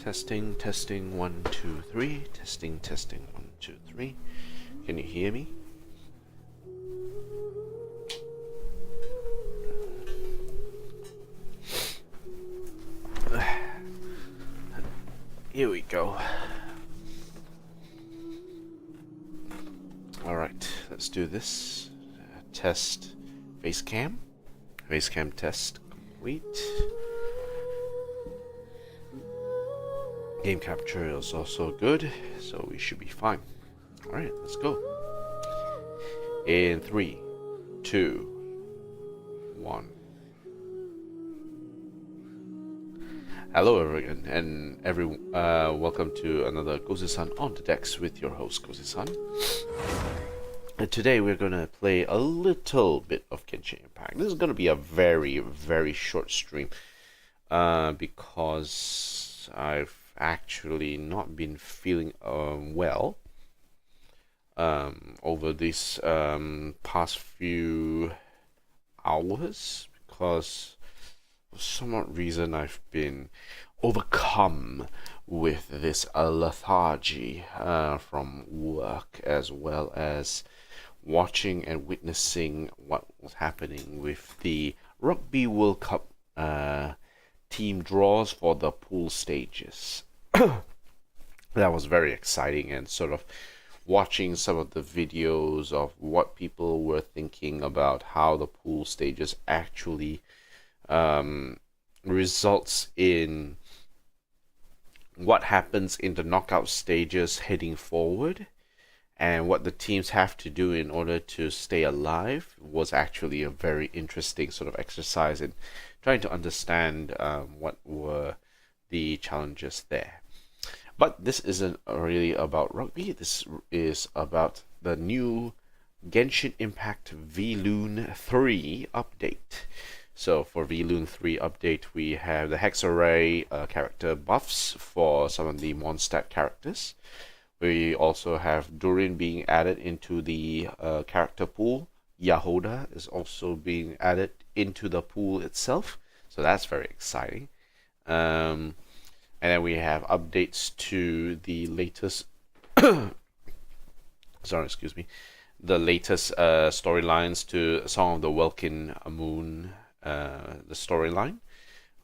Testing, testing, 1, 2, 3. Testing, testing, 1, 2, 3. Can you hear me? Here we go. Alright, let's do this. Test face cam. Face cam test complete. Game capture is also good, so we should be fine. Alright, let's go. In 3, 2, 1. Hello everyone, and welcome to another Gozi-san on the decks with your host Gozi-san. And today we're gonna play a little bit of Genshin Impact. This is gonna be a very, very short stream, because I've actually not been feeling well over these past few hours, because for some odd reason I've been overcome with this lethargy from work, as well as watching and witnessing what was happening with the Rugby World Cup team draws for the pool stages. That was very exciting, and sort of watching some of the videos of what people were thinking about how the pool stages actually results in what happens in the knockout stages heading forward, and what the teams have to do in order to stay alive was actually a very interesting sort of exercise in trying to understand what were the challenges there. But this isn't really about rugby. This is about the new Genshin Impact vLune 3 update. So for vLune 3 update, we have the Hex Array character buffs for some of the Mondstadt characters. We also have Durin being added into the character pool. Yahoda is also being added into the pool itself. So that's very exciting. And then we have updates to the latest the latest storylines to Song of the Welkin Moon, the storyline,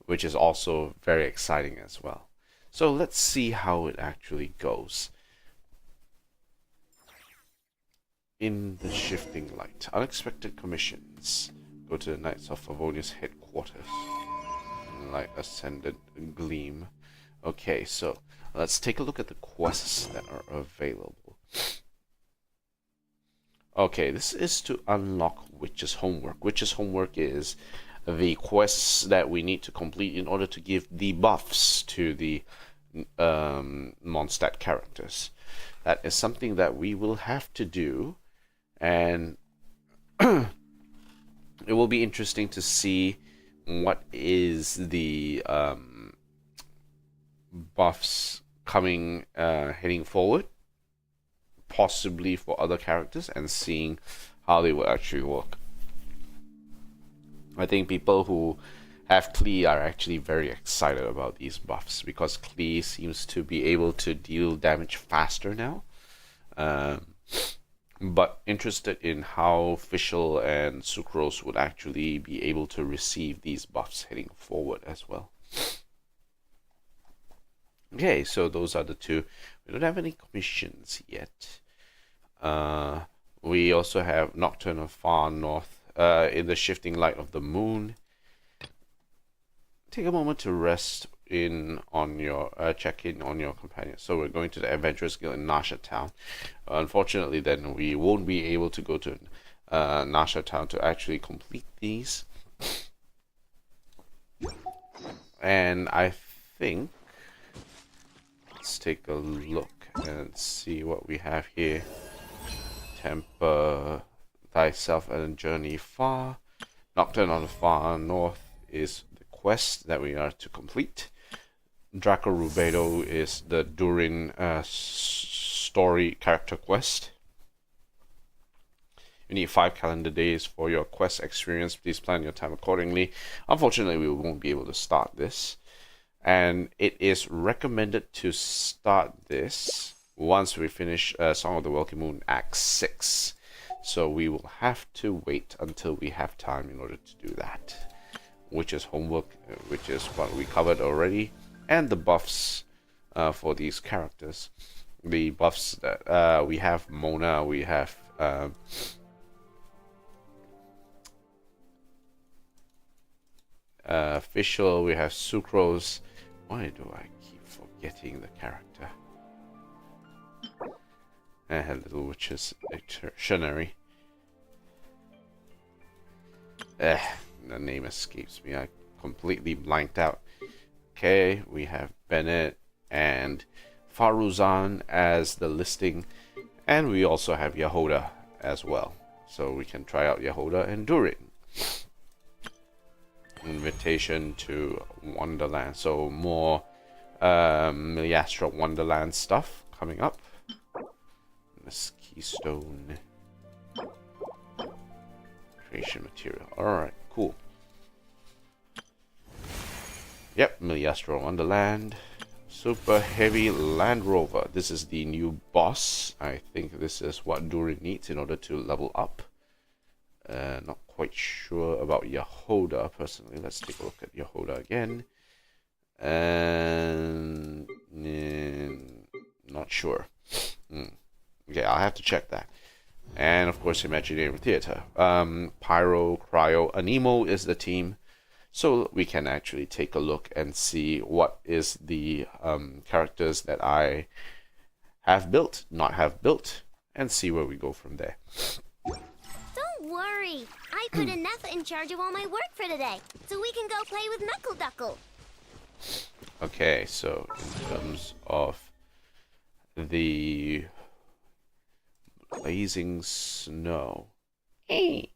which is also very exciting as well. So let's see how it actually goes. In the Shifting Light, unexpected commissions. Go to the Knights of Favonius headquarters. Light Ascendant Gleam. Okay, so let's take a look at the quests that are available. Okay, this is to unlock Witch's Homework. Witch's Homework is the quests that we need to complete in order to give the buffs to the Mondstadt characters. That is something that we will have to do, and it will be interesting to see what is the buffs coming heading forward, possibly for other characters, and seeing how they will actually work. I think people who have Klee are actually very excited about these buffs, because Klee seems to be able to deal damage faster now, but interested in how Fischl and Sucrose would actually be able to receive these buffs heading forward as well. Okay, so those are the two. We don't have any commissions yet. We also have Nocturne of Far North in the Shifting Light of the Moon. Take a moment to rest in on your check in on your companions. So we're going to the Adventurers Guild in Nasha Town. Unfortunately, then we won't be able to go to Nasha Town to actually complete these. And I think take a look and see what we have here. Temper thyself and journey far. Nocturne on the far north is the quest that we are to complete. Draco Rubedo is the Durin story character quest. You need 5 calendar days for your quest experience. Please plan your time accordingly. Unfortunately, we won't be able to start this. And it is recommended to start this once we finish Song of the Welkin Moon Act 6. So we will have to wait until we have time in order to do that. Which is homework, which is what we covered already. And the buffs for these characters. The buffs that we have Mona, we have... Fischl, we have Sucrose. Why do I keep forgetting the character? And Little Witch's Dictionary. The name escapes me. I completely blanked out. Okay, we have Bennett and Faruzan as the listing. And we also have Yahoda as well. So we can try out Yahoda and Durin. Invitation to Wonderland. So more Miliastra Wonderland stuff coming up. This keystone creation material. Alright, cool. Yep, Miliastra Wonderland. Super Heavy Land Rover. This is the new boss. I think this is what Durin needs in order to level up. Not quite sure about Yahoda personally. Let's take a look at Yahoda again. And not sure. Okay, I'll have to check that. And of course, Imaginary Theater. Pyro, Cryo, Anemo is the team. So we can actually take a look and see what is the characters that I have built, not have built, and see where we go from there. Don't worry. I put enough in charge of all my work for today, so we can go play with Knuckle Duckle. Okay, so in terms of the blazing snow. Hey!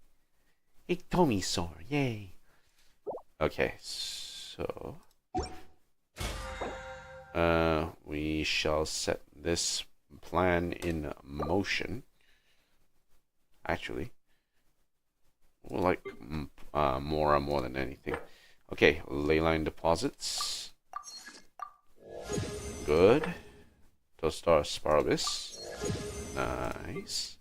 It's Tomisaur, yay! Okay, so we shall set this plan in motion. Actually, like more than anything. Okay, leyline deposits. Good. Tostar Sparabis. Nice.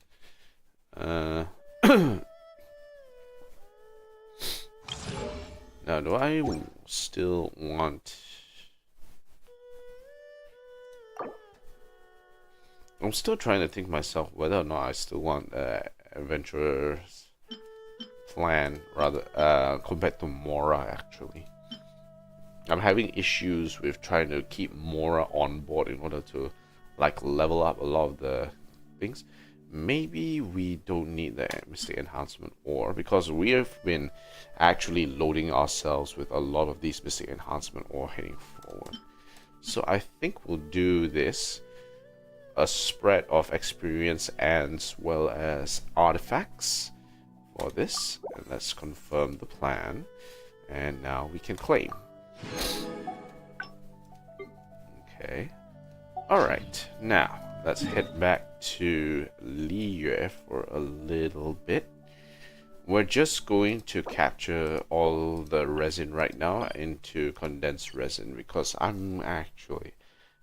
Now, do I still want... I'm still trying to think myself whether or not I still want Adventurer's Plan rather compared to Mora, actually. I'm having issues with trying to keep Mora on board in order to like level up a lot of the things. Maybe we don't need the Mystic Enhancement Ore because we have been actually loading ourselves with a lot of these Mystic Enhancement Ore heading forward. So I think we'll do this, a spread of experience as well as artifacts for this. And let's confirm the plan. And now we can claim. Okay. Alright, now let's head back to Liyue for a little bit. We're just going to capture all the resin right now into condensed resin because I'm actually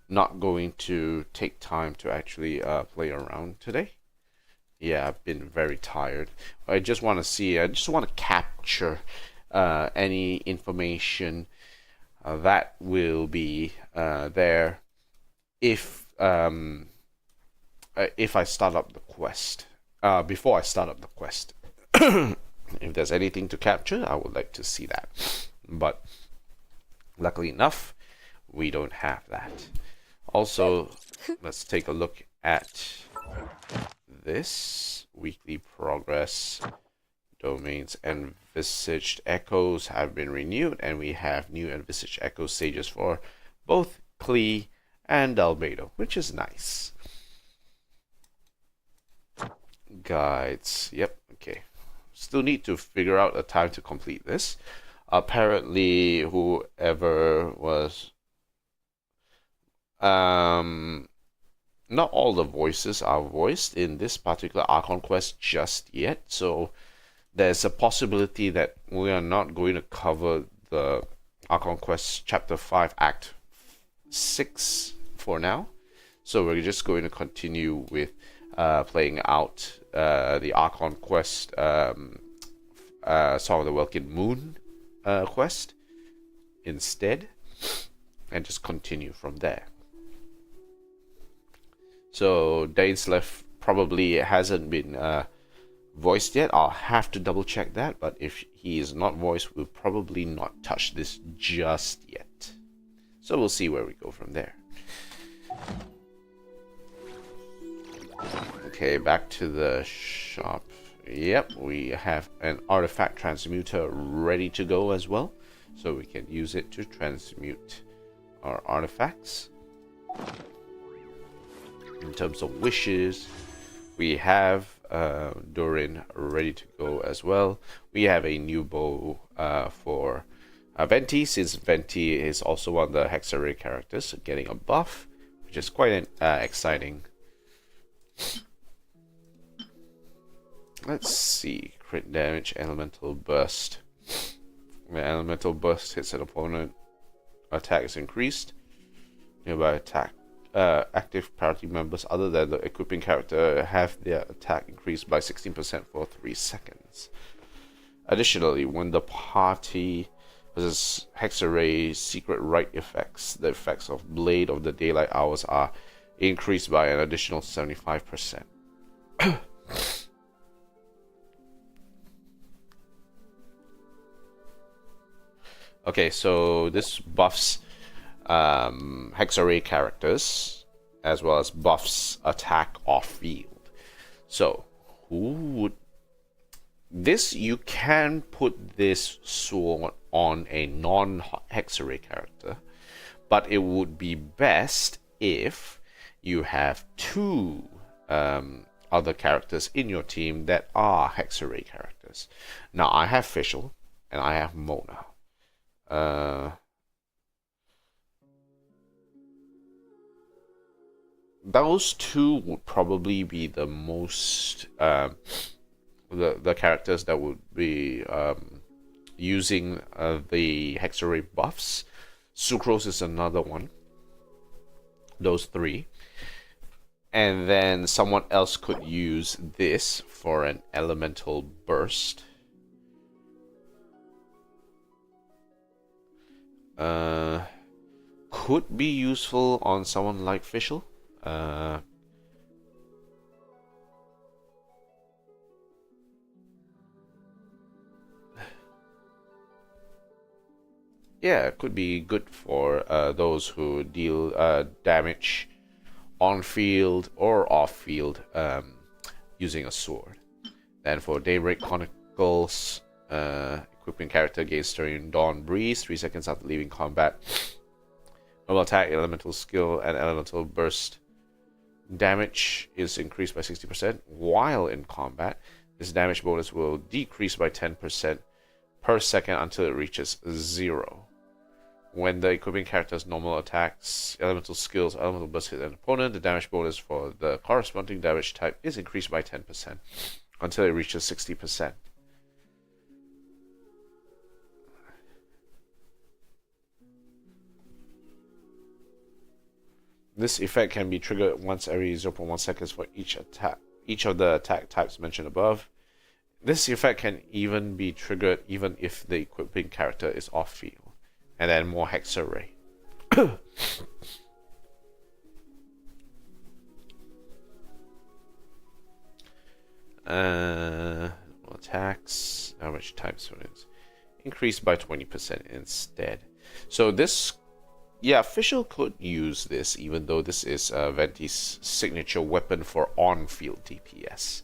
not going to take time to actually play around today. Yeah, I've been very tired. I just want to capture any information that will be there if I start up the quest, before I start up the quest. If there's anything to capture, I would like to see that. But luckily enough, we don't have that. Also, let's take a look at this. Weekly progress. Domains envisaged echoes have been renewed, and we have new envisaged echo stages for both Klee and Albedo, which is nice. Guides. Yep, okay. Still need to figure out a time to complete this. Apparently, whoever was... not all the voices are voiced in this particular Archon quest just yet, so there's a possibility that we are not going to cover the Archon quest chapter 5 act 6 for now. So we're just going to continue with playing out the Archon quest, Song of the Welkin Moon quest instead, and just continue from there. So Dainslev probably hasn't been voiced yet. I'll have to double check that, but if he is not voiced, we'll probably not touch this just yet. So we'll see where we go from there. Okay, back to the shop. Yep, we have an artifact transmuter ready to go as well, so we can use it to transmute our artifacts. In terms of wishes, we have Durin ready to go as well. We have a new bow for Venti, since Venti is also one of the Hexarray characters, getting a buff, which is quite exciting. Let's see. Crit damage, elemental burst. When elemental burst hits an opponent, attack is increased. Nearby attack. Active party members other than the equipping character have their attack increased by 16% for 3 seconds. Additionally, when the party possesses Hexarray secret right effects, the effects of Blade of the Daylight Hours are increased by an additional 75%. Okay, so this buffs Hexarray characters as well as buffs attack off field. So who would this, you can put this sword on a non-Hexarray character, but it would be best if you have 2 other characters in your team that are Hexarray characters. Now I have Fischl and I have Mona. Those 2 would probably be the most the characters that would be using the Hexarray buffs. Sucrose is another one. Those 3. And then someone else could use this for an elemental burst. Could be useful on someone like Fischl. Yeah, it could be good for those who deal damage on field or off field using a sword. Then for Daybreak Chronicles, equipping character gains during Dawn Breeze 3 seconds after leaving combat. Normal attack, elemental skill, and elemental burst damage is increased by 60% while in combat. This damage bonus will decrease by 10% per second until it reaches 0. When the equipping character's normal attacks, elemental skills, elemental burst hit an opponent, the damage bonus for the corresponding damage type is increased by 10% until it reaches 60%. This effect can be triggered once every 0.1 seconds for each of the attack types mentioned above. This effect can even be triggered even if the equipping character is off field. And then more Hexarray. Attacks, damage types increased by 20% instead. So this, yeah, Fischl could use this, even though this is Venti's signature weapon for on-field DPS.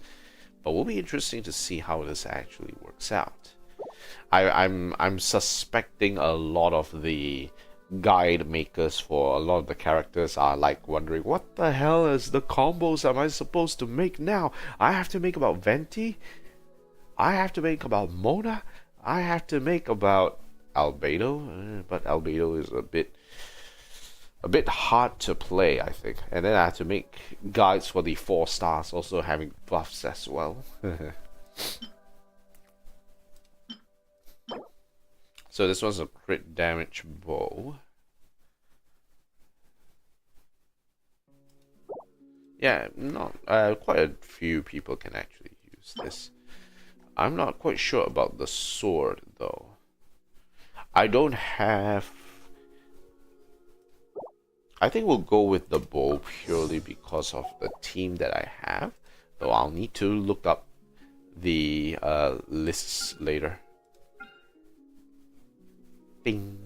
But it will be interesting to see how this actually works out. I'm suspecting a lot of the guide makers for a lot of the characters are like wondering, what the hell is the combos am I supposed to make now? I have to make about Venti, I have to make about Mona, I have to make about Albedo, but Albedo is a bit hard to play, I think. And then I have to make guides for the 4 stars, also having buffs as well. So this was a crit damage bow. Yeah, not quite a few people can actually use this. I'm not quite sure about the sword though. I don't have. I think we'll go with the bow purely because of the team that I have. Though I'll need to look up the lists later. Bing.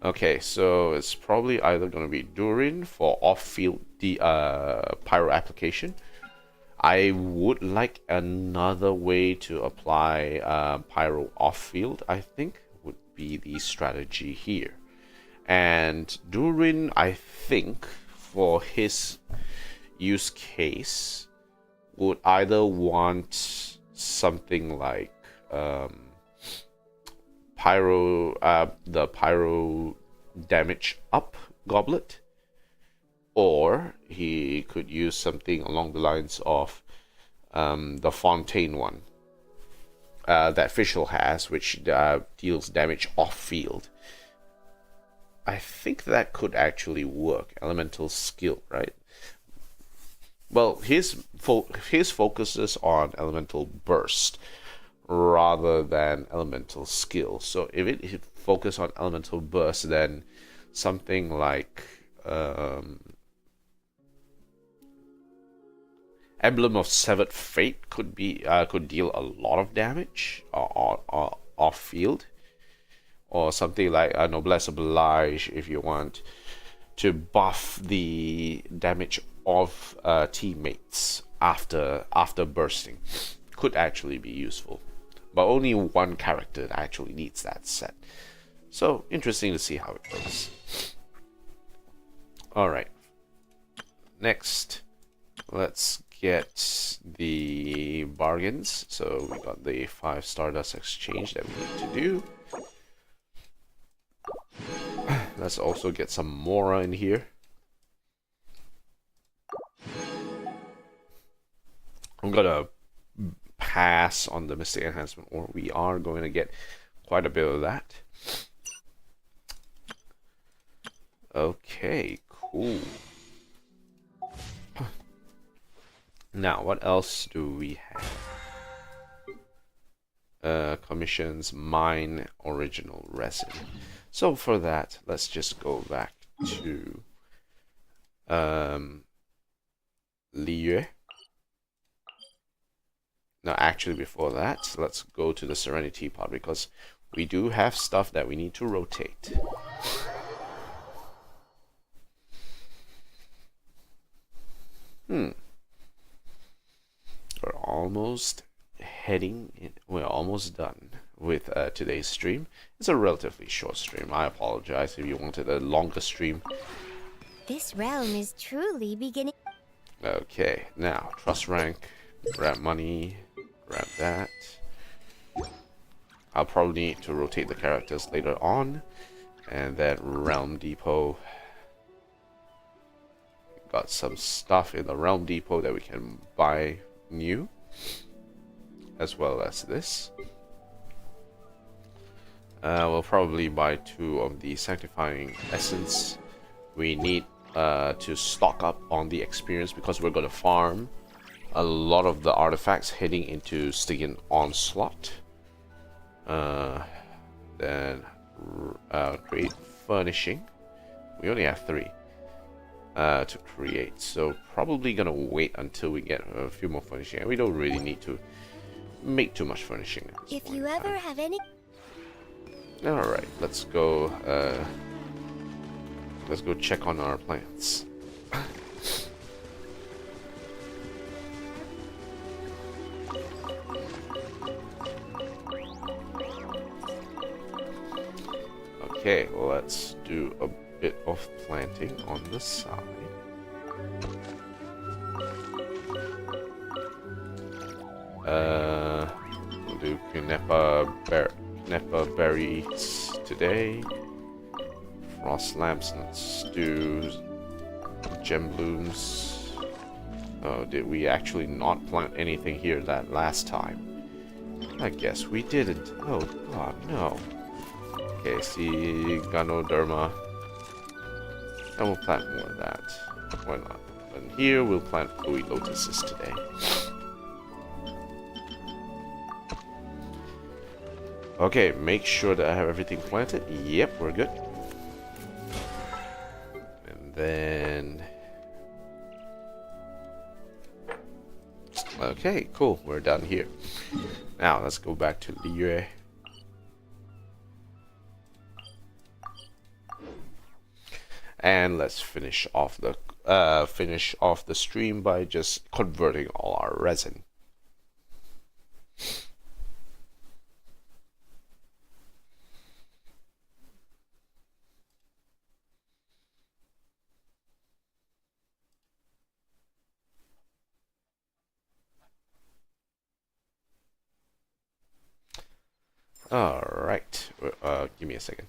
Okay, so it's probably either going to be Durin for off-field pyro application. I would like another way to apply pyro off-field, I think, would be the strategy here. And Durin, I think, for his use case, would either want something like the pyro damage up goblet, or he could use something along the lines of the Fontaine one that Fischl has, which deals damage off field. I think that could actually work. Elemental skill, right? Well, his focuses on elemental burst rather than elemental skill. So if it focus on elemental burst, then something like Emblem of Severed Fate could deal a lot of damage off field, or something like Noblesse Oblige if you want to buff the damage of teammates after bursting, could actually be useful. But only one character actually needs that set. So, interesting to see how it goes. Alright. Next, let's get the bargains. So, we got the 5 Stardust exchange that we need to do. Let's also get some Mora in here. I'm gonna pass on the Mystic Enhancement, or we are going to get quite a bit of that. Okay, cool. Now, what else do we have? Commissions, mine original resin. So for that, let's just go back to Liyue. No, actually before that, let's go to the Serenity part, because we do have stuff that we need to rotate. We're almost we're almost done with today's stream. It's a relatively short stream. I apologize if you wanted a longer stream. This realm is truly beginning. Okay, now, trust rank, grab money, grab that. I'll probably need to rotate the characters later on. And then Realm Depot. Got some stuff in the Realm Depot that we can buy new, as well as this. We'll probably buy 2 of the Sanctifying Essence. We need to stock up on the experience because we're going to farm a lot of the artifacts heading into Stygian Onslaught. Then create furnishing. We only have 3 to create, so probably gonna wait until we get a few more furnishing. And we don't really need to make too much furnishing. If you ever have any. All right, let's go. Let's go check on our plants. Okay, let's do a bit of planting on the side. We'll do Kunepa berries today. Frost lamps, let's do gem blooms. Oh, did we actually not plant anything here that last time? I guess we didn't. Oh god, no. Okay, see Ganoderma. And we'll plant more of that. Why not? And here we'll plant Fluid Lotuses today. Okay, make sure that I have everything planted. Yep, we're good. And then... Okay, cool. We're done here. Now, let's go back to Liyue. And let's finish off the stream by just converting all our resin. All right. Give me a second.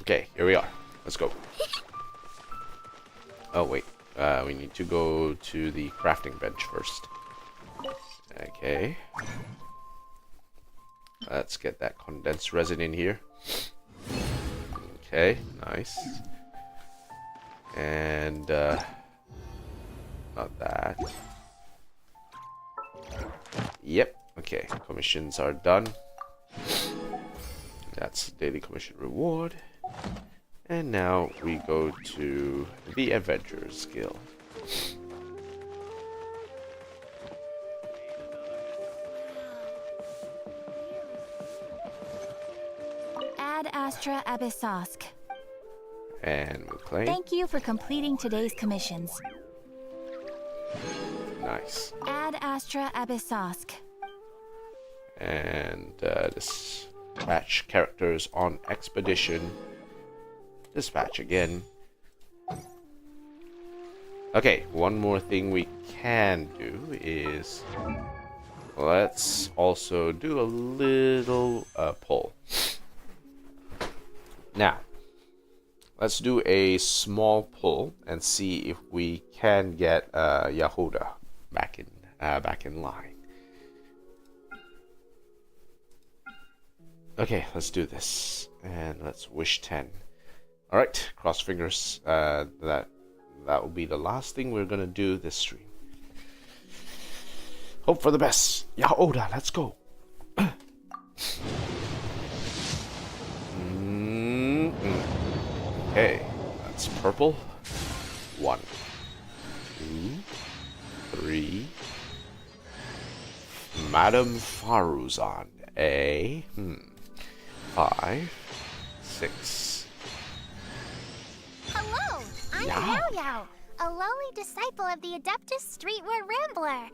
Okay, here we are. Let's go. Oh wait, we need to go to the crafting bench first. Okay. Let's get that condensed resin in here. Okay, nice. And not that. Yep. Okay, commissions are done. That's daily commission reward. And now we go to the Adventurers Guild. Ad Astra Abyssosk. And we'll claim. Thank you for completing today's commissions. Nice. Ad Astra Abyssosk. And dispatch characters on expedition. Dispatch again. Okay, one more thing we can do is let's also do a little poll. Now, let's do a small pull and see if we can get Yahoda back in line. Okay, let's do this, and let's wish 10. All right, cross fingers. That will be the last thing we're gonna do this stream. Hope for the best. Yahoda, let's go. Okay, that's purple. 1, 2, 3. Madame Faruzan. 5, 6. Hello, I'm Yao Yao, a lowly disciple of the Adeptus Streetwear Rambler.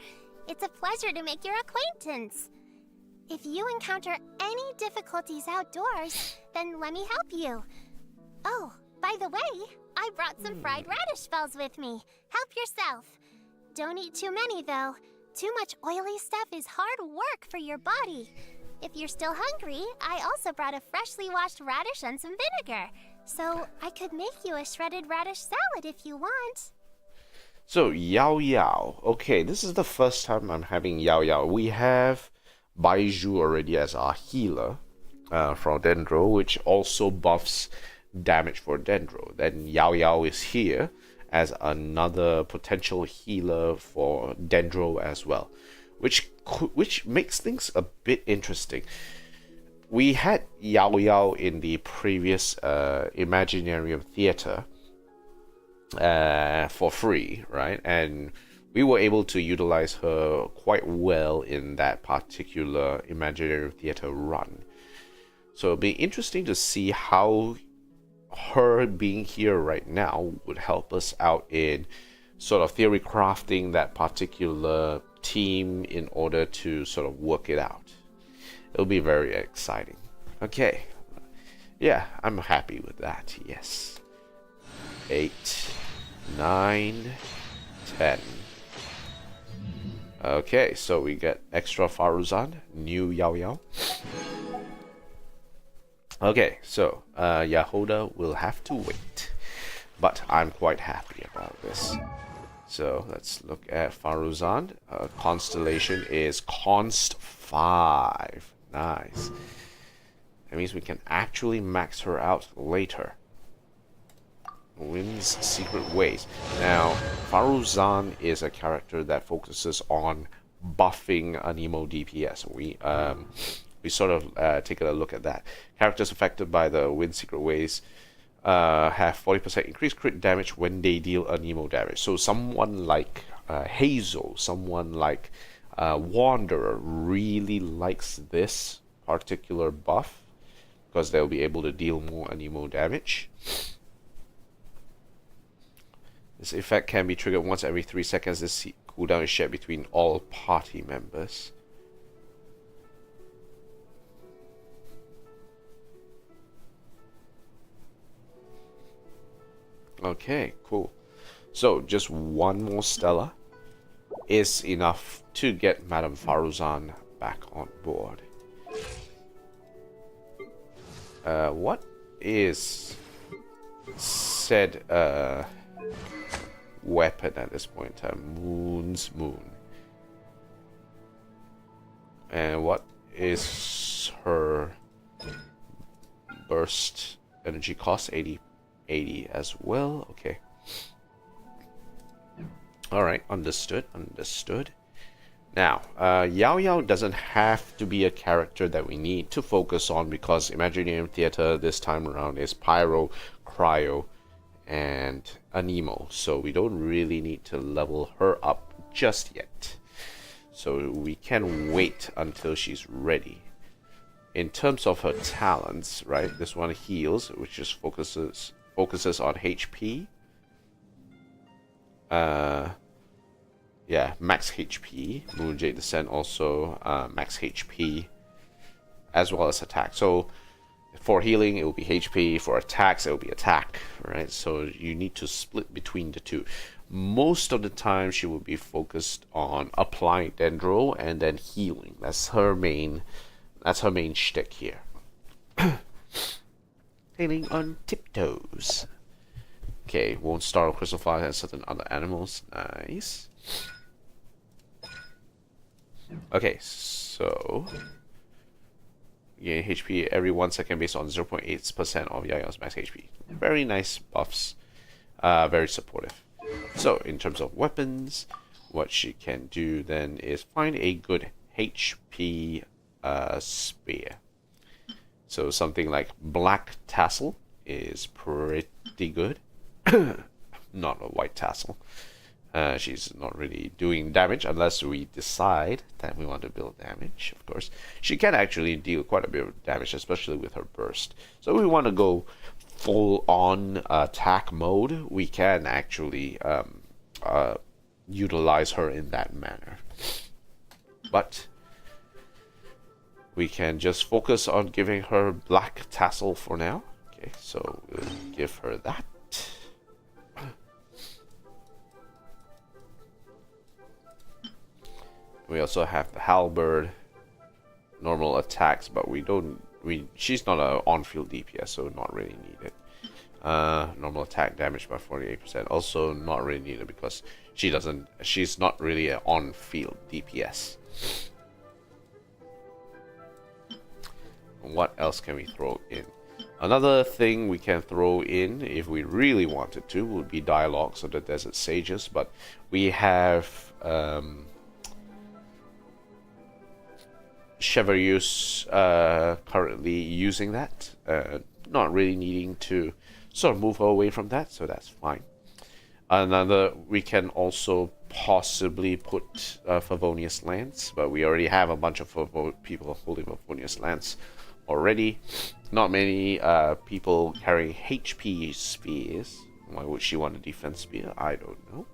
It's a pleasure to make your acquaintance. If you encounter any difficulties outdoors, then let me help you. Oh, by the way, I brought some fried radish balls with me. Help yourself. Don't eat too many, though. Too much oily stuff is hard work for your body. If you're still hungry, I also brought a freshly washed radish and some vinegar. So I could make you a shredded radish salad if you want. So, Yao Yao. Okay, this is the first time I'm having Yao Yao. We have Baiju already as our healer from Dendro, which also buffs damage for Dendro. Then Yao Yao is here as another potential healer for Dendro as well, which makes things a bit interesting. We had Yao Yao in the previous Imaginarium Theater for free, right? And we were able to utilize her quite well in that particular Imaginarium Theater run. So it'll be interesting to see how her being here right now would help us out in sort of theory crafting that particular team in order to sort of work it out. It'll be very exciting. Okay. Yeah, I'm happy with that. Yes. 8, 9, 10. Okay, so we get extra Faruzan, new Yao Yao. Okay, so Yahoda will have to wait. But I'm quite happy about this. So let's look at Faruzan. Constellation is Const 5. Nice. That means we can actually max her out later. Wins Secret Ways. Now, Faruzan is a character that focuses on buffing Anemo DPS. We sort of taken a look at that. Characters affected by the Win Secret Ways have 40% increased crit damage when they deal Anemo damage. So someone like Hazel, someone like Wanderer really likes this particular buff because they'll be able to deal more Anemo damage. This effect can be triggered once every 3 seconds. This cooldown is shared between all party members. Okay, cool. So just one more Stella is enough to get Madame Faruzan back on board. What is said weapon at this point in time? Moon's Moon. And what is her burst energy cost? 80 as well. Okay. Alright, understood. Now, Yao Yao doesn't have to be a character that we need to focus on because Imaginarium Theater this time around is Pyro, Cryo, and Anemo. So we don't really need to level her up just yet. So we can wait until she's ready. In terms of her talents, right, this one heals, which just focuses on HP. Yeah, max HP. Moonjade Descent also max HP, as well as attack. So for healing, it will be HP. For attacks, it will be attack, right? So you need to split between the two. Most of the time, she will be focused on applying Dendro and then healing. That's her main shtick here. Sailing on tiptoes. Okay, won't startle crystal fire and certain other animals. Nice. Okay, so gain HP every 1 second based on 0.8% of Yayao's max HP. Very nice buffs. Very supportive. So, in terms of weapons, what she can do then is find a good HP spear. So something like Black Tassel is pretty good. Not a White Tassel. She's not really doing damage unless we decide that we want to build damage, of course. She can actually deal quite a bit of damage, especially with her burst. So if we want to go full on attack mode, we can actually utilize her in that manner. But we can just focus on giving her Black Tassel for now. Okay, so we'll give her that. We also have the Halberd, normal attacks, but she's not an on-field DPS, so not really needed. Normal attack damage by 48%, also not really needed because she's not really an on-field DPS. What else can we throw in? Another thing we can throw in, if we really wanted to, would be Dialogues of the Desert Sages, but we have Chevaliers currently using that, not really needing to sort of move away from that, so that's fine. We can also possibly put Favonius Lance, but we already have a bunch of people holding Favonius Lance already. Not many people carrying HP spears. Why would she want a defense spear? I don't know.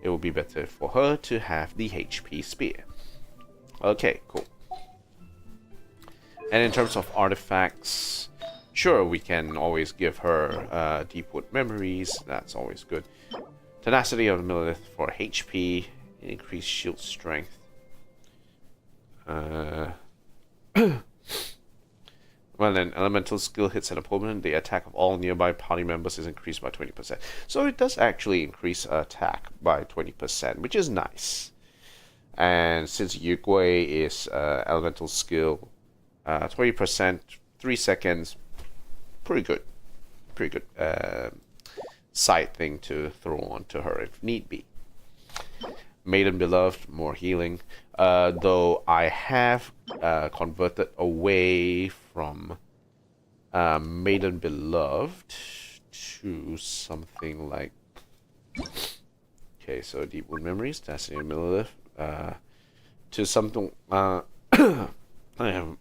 It would be better for her to have the HP spear. Okay, cool. And in terms of artifacts, sure, we can always give her Deepwood Memories. That's always good. Tenacity of the Millilith for HP, increased shield strength. Well, then, elemental skill hits an opponent. The attack of all nearby party members is increased by 20%. So it does actually increase attack by 20%, which is nice. And since Yugui is elemental skill, 20%, 3 seconds, pretty good. Pretty good side thing to throw on to her if need be. Maiden Beloved, more healing. Though I have converted away from Maiden Beloved to something like... Okay, so Deepwood Memories, Destiny and Millilith. To something... I have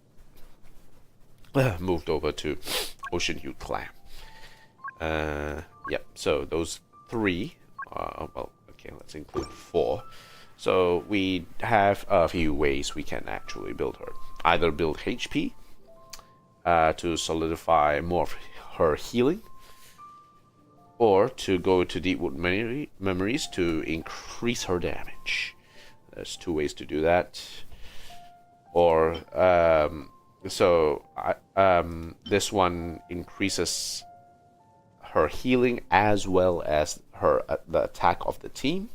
moved over to Ocean Hue Clam. Yep, so those 3... well, okay, let's include 4. So we have a few ways we can actually build her. Either build HP to solidify more of her healing, or to go to Deepwood Memories to increase her damage. There's 2 ways to do that. Or this one increases her healing as well as the attack of the team.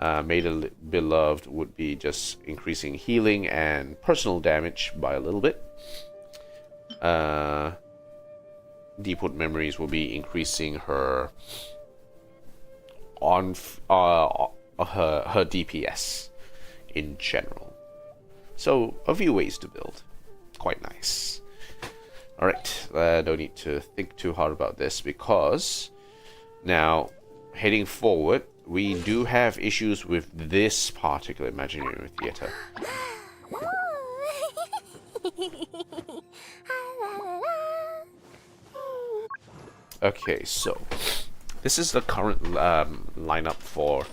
Maiden Beloved would be just increasing healing and personal damage by a little bit. Deepwood Memories will be increasing her her DPS in general. So a few ways to build. Quite nice. Alright, don't need to think too hard about this because now heading forward we do have issues with this particular imaginary theater. Okay, so this is the current lineup for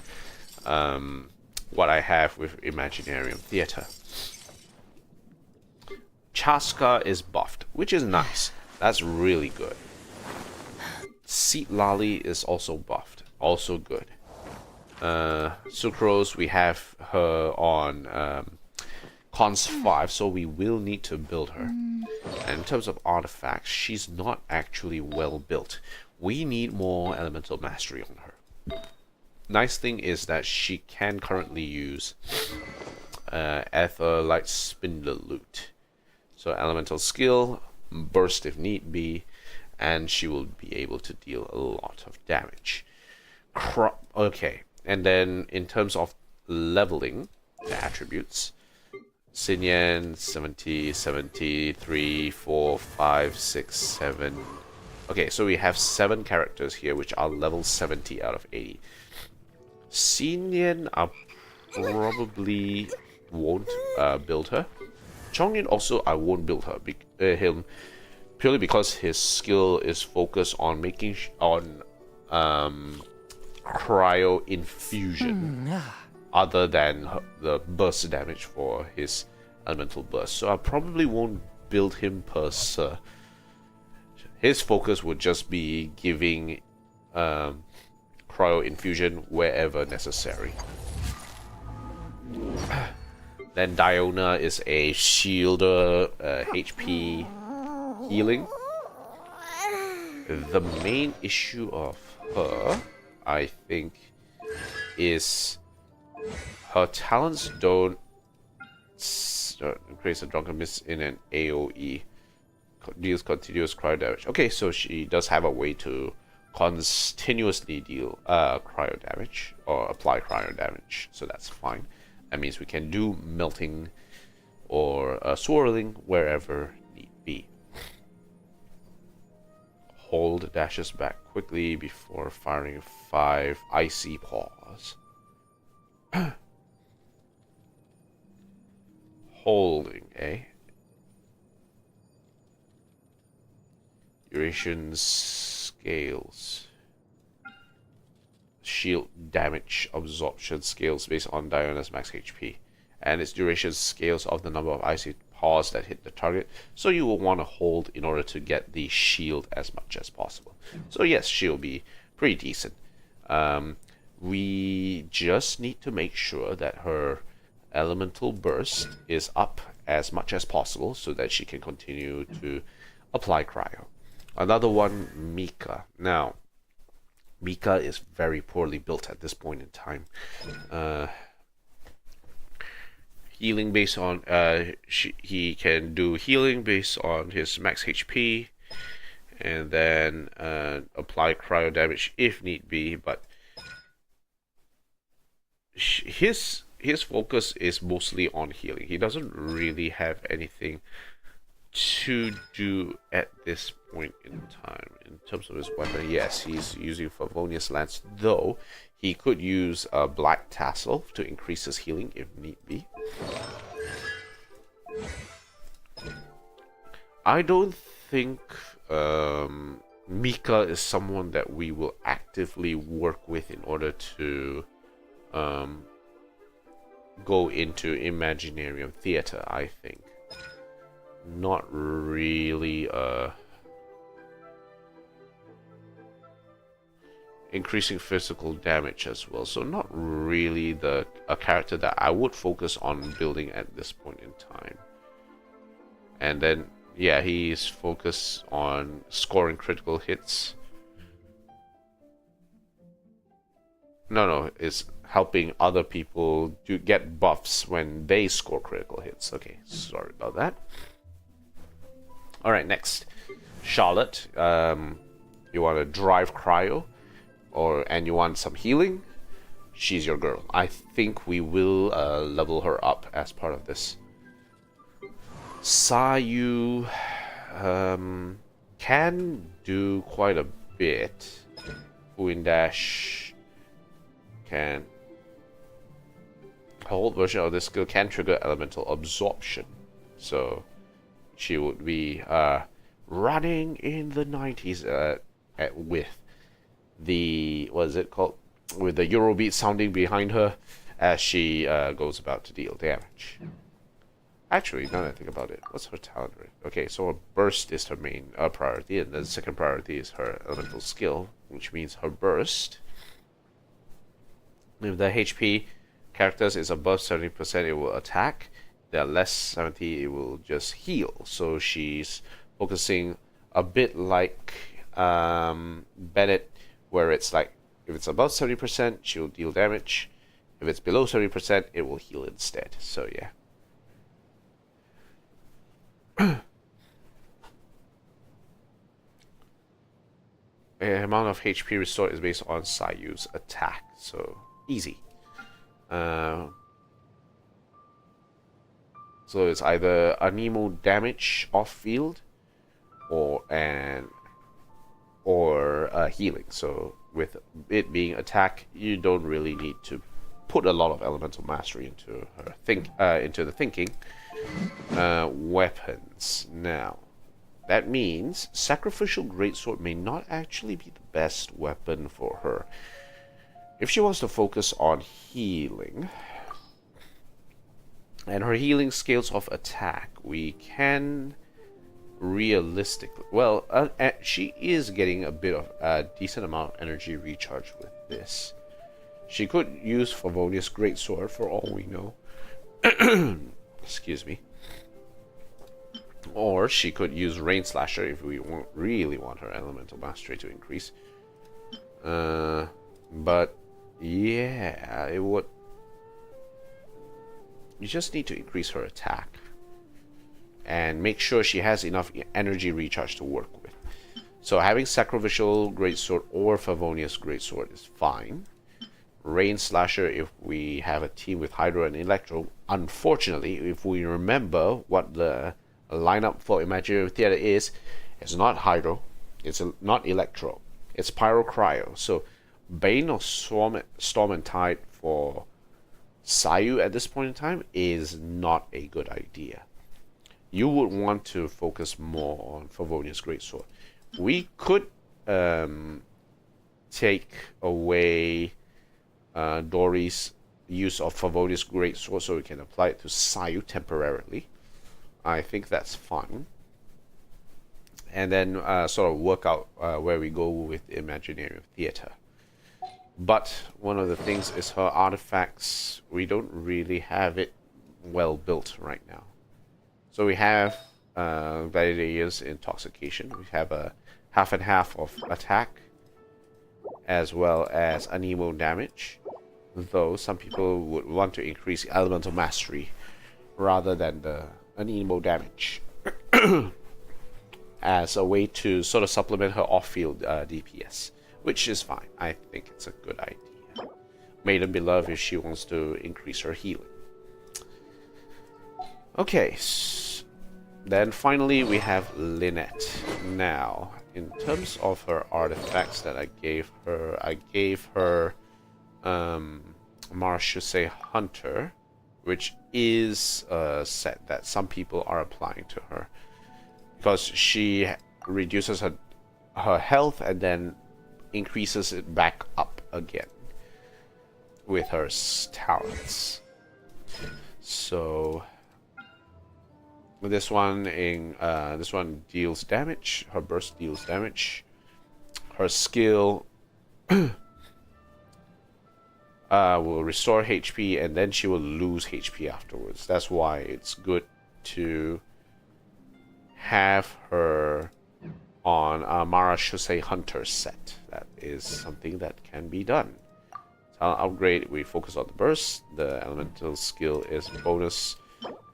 what I have with Imaginarium Theater. Chaska is buffed, which is nice. That's really good. Seat Lali is also buffed, also good. Sucrose, we have her on Cons 5, so we will need to build her. And in terms of artifacts, she's not actually well built. We need more elemental mastery on her. Nice thing is that she can currently use Aetherlight Spindle Loot. So elemental skill, burst if need be, and she will be able to deal a lot of damage. Okay, and then in terms of leveling the attributes, Sinyan 70, 73, 4, 5, 6, 7. Okay, so we have 7 characters here which are level 70 out of 80. Sinyan I probably won't build her. Chongyan also I won't build him purely because his skill is focused on making cryo infusion other than the burst damage for his elemental burst. So I probably won't build him per se. His focus would just be giving cryo infusion wherever necessary. Then Diona is a shielder, HP healing. The main issue of her, I think, is her talents don't increase a drunken miss in an AoE. Deals continuous cryo damage. Okay, so she does have a way to continuously deal cryo damage or apply cryo damage, so that's fine. That means we can do melting or swirling wherever need be. Hold dashes back quickly before firing 5 icy paws. Holding, eh? Duration scales. Shield damage absorption scales based on Diona's max HP. And its duration scales of the number of icy paws that hit the target. So you will want to hold in order to get the shield as much as possible. So yes, she'll be pretty decent. We just need to make sure that her elemental burst is up as much as possible so that she can continue to apply cryo. Another one, Mika. Now, Mika is very poorly built at this point in time. Healing based on he can do healing based on his max HP, and then apply cryo damage if need be. But his focus is mostly on healing. He doesn't really have anything to do at this point in time. In terms of his weapon, yes, he's using Favonius Lance, though he could use a Black Tassel to increase his healing if need be. I don't think Mika is someone that we will actively work with in order to go into Imaginarium Theater, I think. Not really increasing physical damage as well, so not really a character that I would focus on building at this point in time. And then yeah, he's focused on scoring critical hits. No, it's helping other people to get buffs when they score critical hits. Okay, sorry about that. Alright, next. Charlotte. You want to drive cryo, and you want some healing? She's your girl. I think we will level her up as part of this. Sayu can do quite a bit. Fuindash can. Her whole version of this skill can trigger elemental absorption. So she would be running in the 90s with the, what is it called? With the Eurobeat sounding behind her as she goes about to deal damage. Actually, now that I think about it, what's her talent rate? Okay, so her burst is her main priority, and the second priority is her elemental skill, which means her burst. If the HP characters is above 70%, it will attack. If they're less 70, it will just heal. So she's focusing a bit like Bennett, where it's like, if it's above 70%, she'll deal damage. If it's below 70%, it will heal instead. So yeah. The amount of HP restored is based on Sayu's attack, so easy. So it's either Anemo damage off field or healing. So with it being attack, you don't really need to put a lot of elemental mastery into her into the thinking. Weapons. Now, that means Sacrificial Greatsword may not actually be the best weapon for her. If she wants to focus on healing, and her healing scales of attack, we can realistically... Well, she is getting a bit of a decent amount of energy recharge with this. She could use Favonius Greatsword for all we know. Excuse me. Or she could use Rain Slasher if we really want her elemental mastery to increase. But yeah, it would. You just need to increase her attack and make sure she has enough energy recharge to work with. So having Sacrificial Greatsword or Favonius Greatsword is fine. Rain Slasher if we have a team with Hydro and Electro. Unfortunately, if we remember what the lineup for Imaginary Theater is, it's not Hydro, it's not Electro, it's Pyro Cryo. So Bane or Storm and Tide for Sayu at this point in time is not a good idea. You would want to focus more on Favonius Greatsword. We could take away Dory's use of Favonius Greatsword so we can apply it to Sayu temporarily. I think that's fun. And then sort of work out where we go with Imaginary Theater. But one of the things is her artifacts, we don't really have it well built right now. So we have Gladiator's Intoxication. We have a half and half of attack, as well as Anemo damage. Though some people would want to increase Elemental Mastery rather than the Anemo damage as a way to sort of supplement her off-field DPS, which is fine. I think it's a good idea. Maiden Beloved if she wants to increase her healing. Okay, then finally we have Lynette. Now, in terms of her artifacts that I gave her Marchusei Hunter, which is a set that some people are applying to her, because she reduces her health and then increases it back up again with her talents. So this one deals damage. Her burst deals damage. Her skill will restore HP, and then she will lose HP afterwards. That's why it's good to have her on a Marchusei Hunter set. That is something that can be done. So I'll upgrade. We focus on the burst. The elemental skill is bonus,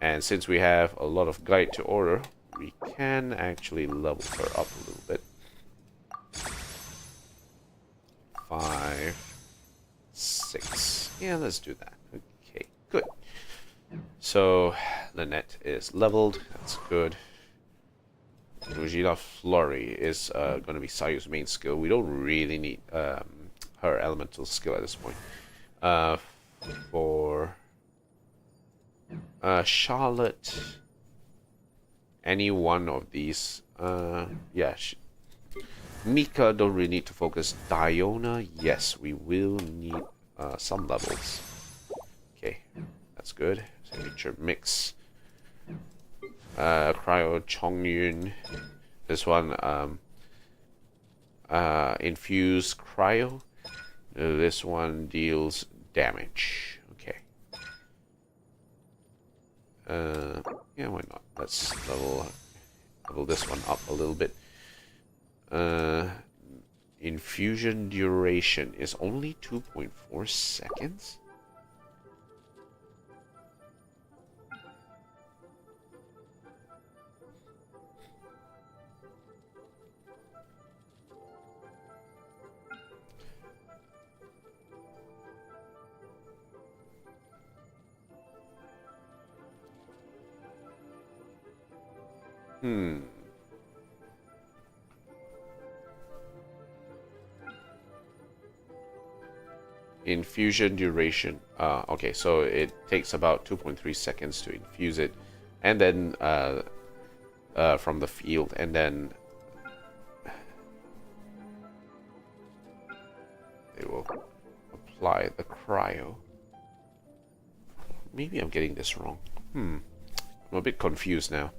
and since we have a lot of guide to order, we can actually level her up a little bit. 5, 6. Yeah, let's do that. Okay, good. So Lynette is leveled. That's good. Regina Flurry is going to be Sayu's main skill. We don't really need her elemental skill at this point. For Charlotte, any one of these. Yeah, Mika don't really need to focus. Diona, yes, we will need some levels. Okay, that's good. Signature mix. Cryo Chongyun. This one, infuse cryo. This one deals damage. Okay. Yeah, why not? Let's level this one up a little bit. Infusion duration is only 2.4 seconds. Infusion duration. Okay, so it takes about 2.3 seconds to infuse it, and then from the field, and then they will apply the cryo. Maybe I'm getting this wrong. I'm a bit confused now.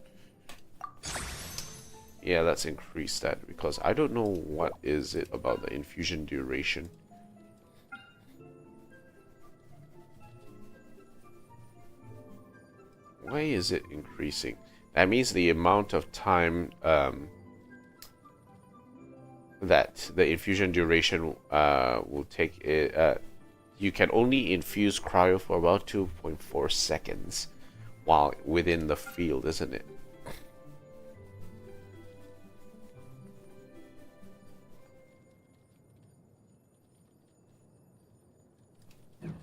Yeah, let's increase that, because I don't know what is it about the infusion duration. Why is it increasing? That means the amount of time that the infusion duration will take. You can only infuse cryo for about 2.4 seconds while within the field, isn't it?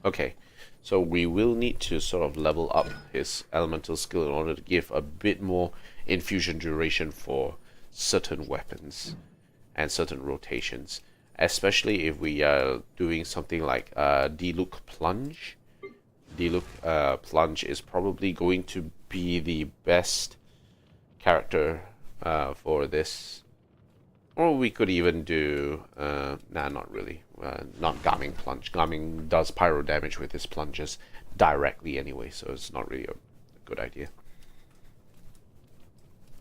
Okay, so we will need to sort of level up his elemental skill in order to give a bit more infusion duration for certain weapons and certain rotations, especially if we are doing something like Diluc Plunge. Diluc Plunge is probably going to be the best character for this. Or we could even do... nah, not really. Not Gaming Plunge. Gaming does pyro damage with his plunges directly anyway, so it's not really a good idea.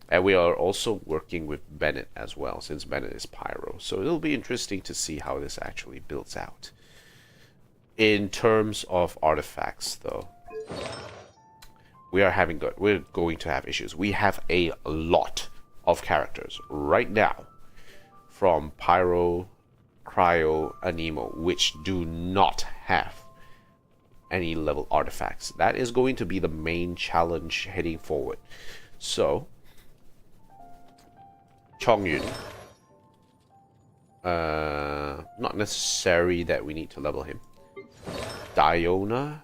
And we are also working with Bennett as well, since Bennett is Pyro. So it'll be interesting to see how this actually builds out. In terms of artifacts, though, we're going to have issues. We have a lot of characters right now, from Pyro, Cryo, Anemo, which do not have any level artifacts. That is going to be the main challenge heading forward. So, Chongyun, not necessary that we need to level him. Diona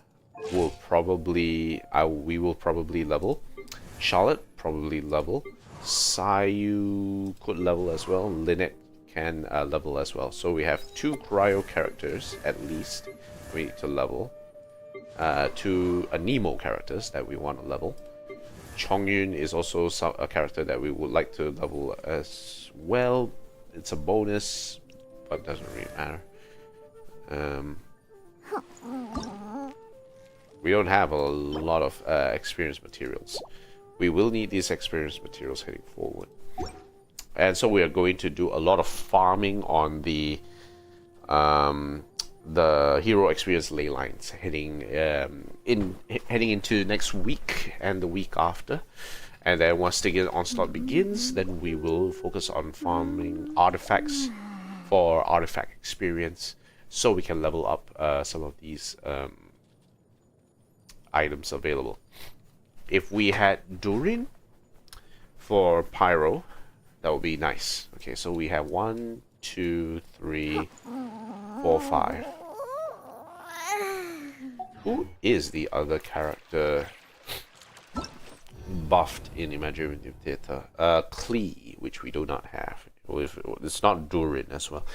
will probably, we will probably level. Charlotte probably level. Sayu could level as well. Lynette can level as well. So we have 2 Cryo characters at least we need to level. 2 Anemo characters that we want to level. Chongyun is also a character that we would like to level as well. It's a bonus, but doesn't really matter. We don't have a lot of experience materials. We will need these experience materials heading forward. And so we are going to do a lot of farming on the hero experience ley lines heading into next week and the week after. And then once the onslaught begins, then we will focus on farming artifacts for artifact experience, so we can level up some of these items available. If we had Durin for Pyro, that would be nice. Okay, so we have 1, 2, 3, 4, 5. Who is the other character buffed in Imaginative Theater? Klee, which we do not have. It's not Durin as well.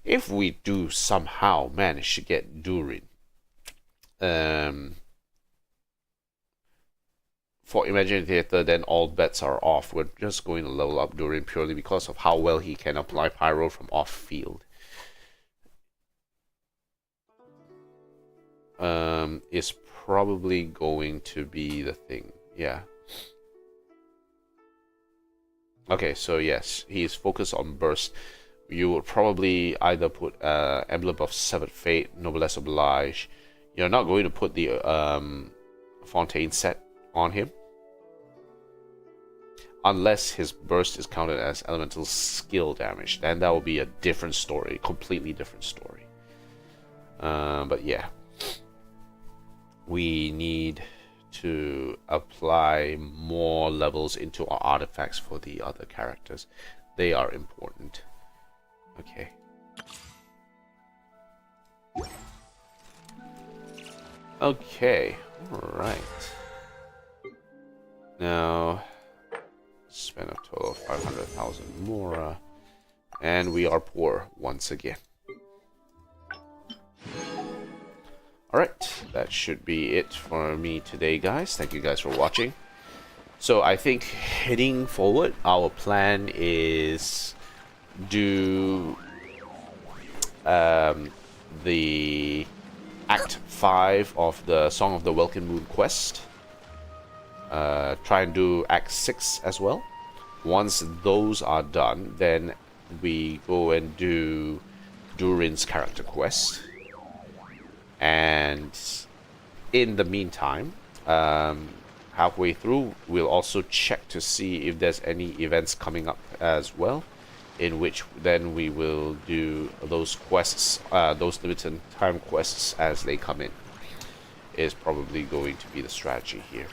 If we do somehow manage to get Durin, for Imaginative Theater, then all bets are off. We're just going to level up Durin purely because of how well he can apply Pyro from off-field. Is probably going to be the thing. Yeah. Okay, so yes, he's focused on burst. You would probably either put Emblem of Severed Fate, Noblesse Oblige. You're not going to put the Fontaine set on him, unless his burst is counted as elemental skill damage. Then that will be a different story, completely different story. But yeah, we need to apply more levels into our artifacts for the other characters. They are important. Okay. Okay, alright. Now, spend a total of 500,000 more, and we are poor once again. Alright, that should be it for me today, guys. Thank you guys for watching. So I think heading forward, our plan is do the Act 5 of the Song of the Welkin Moon quest. Try and do Act 6 as well. Once those are done, then we go and do Durin's character quest. And in the meantime, halfway through, we'll also check to see if there's any events coming up as well, in which then we will do those quests, those limited time quests as they come in. Is probably going to be the strategy here.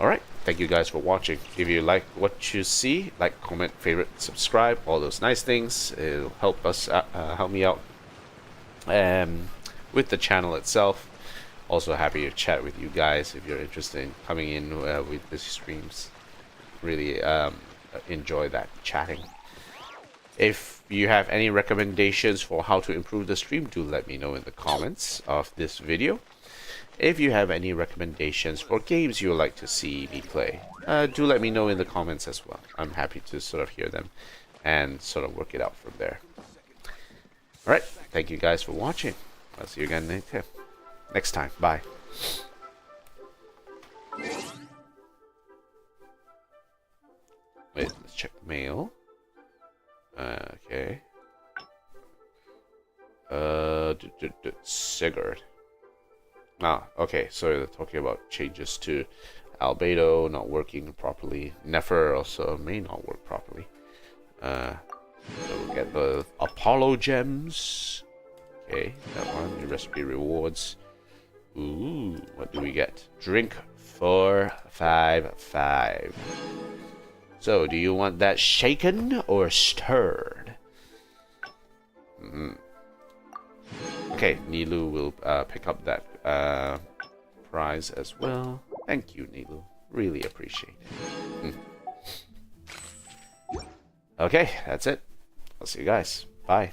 Alright, thank you guys for watching. If you like what you see, like, comment, favorite, subscribe, all those nice things. It'll help us, help me out with the channel itself. Also happy to chat with you guys if you're interested in coming in with the streams. Really enjoy that chatting. If you have any recommendations for how to improve the stream, do let me know in the comments of this video. If you have any recommendations for games you would like to see me play, do let me know in the comments as well. I'm happy to sort of hear them and sort of work it out from there. Alright, thank you guys for watching. I'll see you again next time. Bye. check mail. Okay. Sigurd. Okay, so they're talking about changes to Albedo not working properly. Nefer also may not work properly. So we'll get the Apollo gems. Okay, that one, the recipe rewards. Ooh, what do we get? Drink 455. So, do you want that shaken or stirred? Okay, Nilu will pick up that prize as well. Thank you, Nilu. Really appreciate it. Okay, that's it. I'll see you guys. Bye.